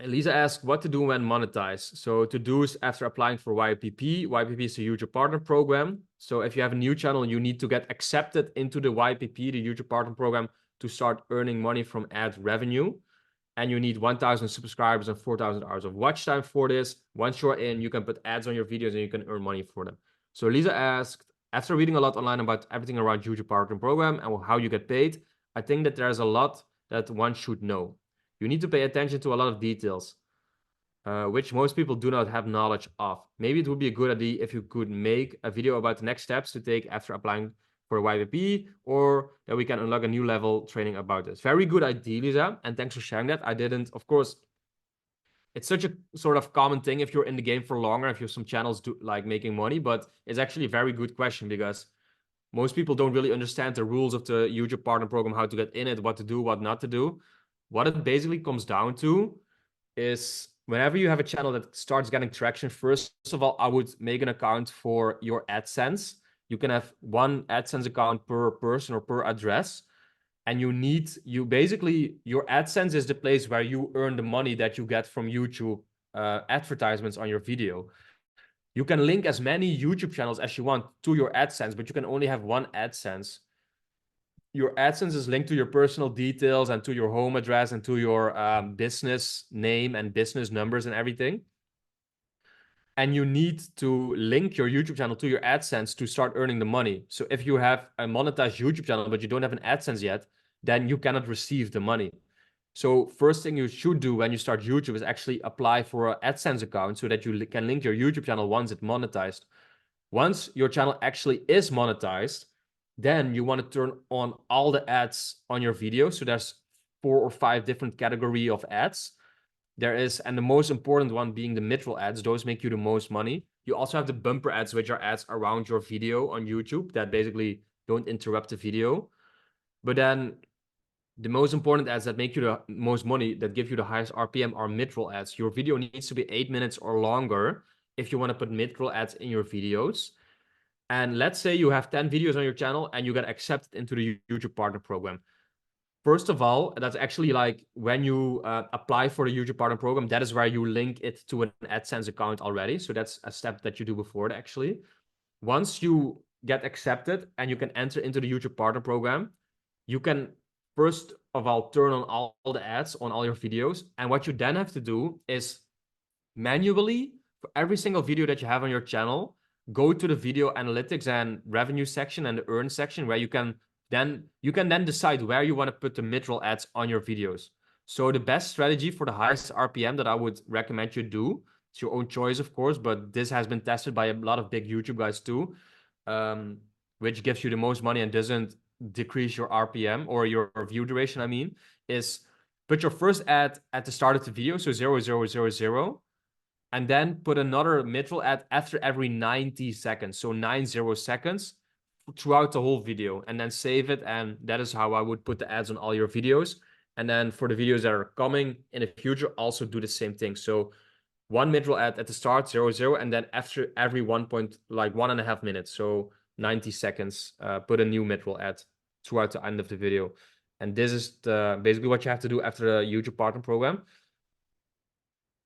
Lisa asked what to do when monetized. So to do is after applying for YPP. YPP is a YouTube partner program. So if you have a new channel, you need to get accepted into the YPP, the YouTube partner program, to start earning money from ad revenue. And you need 1,000 subscribers and 4,000 hours of watch time for this. Once you're in, you can put ads on your videos and you can earn money for them. So Lisa asked, after reading a lot online about everything around YouTube partner program and how you get paid, I think that there's a lot that one should know. You need to pay attention to a lot of details, which most people do not have knowledge of. Maybe it would be a good idea if you could make a video about the next steps to take after applying for a YVP, or that we can unlock a new level training about this. Very good idea, Lisa, and thanks for sharing that. I didn't, of course, it's such a sort of common thing if you're in the game for longer, if you have some channels do like making money, but it's actually a very good question because most people don't really understand the rules of the YouTube partner program, how to get in it, what to do, what not to do. What it basically comes down to is whenever you have a channel that starts getting traction, first of all, I would make an account for your AdSense. You can have one AdSense account per person or per address. And your AdSense is the place where you earn the money that you get from YouTube advertisements on your video. You can link as many YouTube channels as you want to your AdSense, but you can only have one AdSense. Your AdSense is linked to your personal details and to your home address and to your business name and business numbers and everything. And you need to link your YouTube channel to your AdSense to start earning the money. So if you have a monetized YouTube channel, but you don't have an AdSense yet, then you cannot receive the money. So first thing you should do when you start YouTube is actually apply for an AdSense account so that you can link your YouTube channel once it's monetized. Once your channel actually is monetized, then you want to turn on all the ads on your video. So there's 4 or 5 different category of ads. There is, and the most important one being the mid-roll ads. Those make you the most money. You also have the bumper ads, which are ads around your video on YouTube that basically don't interrupt the video. But then the most important ads that make you the most money, that give you the highest RPM, are mid-roll ads. Your video needs to be 8 minutes or longer if you want to put mid-roll ads in your videos. And let's say you have 10 videos on your channel and you get accepted into the YouTube partner program. First of all, that's actually like when you apply for the YouTube partner program, that is where you link it to an AdSense account already. So that's a step that you do before it actually. Once you get accepted and you can enter into the YouTube partner program, you can first of all turn on all the ads on all your videos. And what you then have to do is manually, for every single video that you have on your channel, go to the video analytics and revenue section and the earn section where you can then decide where you want to put the mid-roll ads on your videos. So the best strategy for the highest RPM that I would recommend you do, it's your own choice, of course, but this has been tested by a lot of big YouTube guys too, which gives you the most money and doesn't decrease your RPM or your view duration, I mean, is put your first ad at the start of the video, so 0,000, and then put another mid-roll ad after every 90 seconds, so 90 seconds throughout the whole video, and then save it. And that is how I would put the ads on all your videos. And then for the videos that are coming in the future, also do the same thing. So one mid-roll ad at the start, 0,0, and then after every 1.5 minutes, so 90 seconds, put a new mid-roll ad throughout the end of the video. And this is basically what you have to do after the YouTube partner program.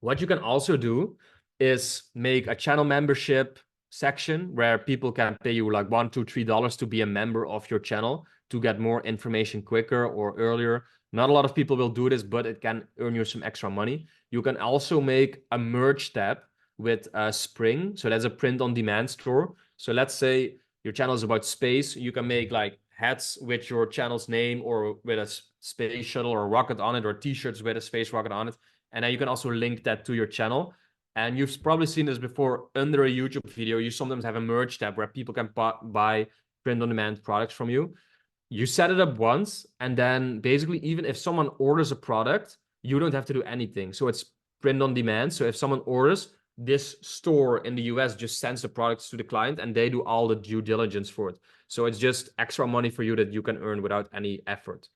What you can also do is make a channel membership section where people can pay you like $1, $2, $3 to be a member of your channel to get more information quicker or earlier. Not a lot of people will do this, but it can earn you some extra money. You can also make a merch tab with Spring. So that's a print-on-demand store. So let's say your channel is about space. You can make like hats with your channel's name or with a space shuttle or a rocket on it, or t-shirts with a space rocket on it. And then you can also link that to your channel. And you've probably seen this before under a YouTube video. You sometimes have a merch tab where people can buy print-on-demand products from you. You set it up once, and then basically even if someone orders a product, you don't have to do anything. So it's print-on-demand. So if someone orders, this store in the US just sends the products to the client and they do all the due diligence for it. So it's just extra money for you that you can earn without any effort.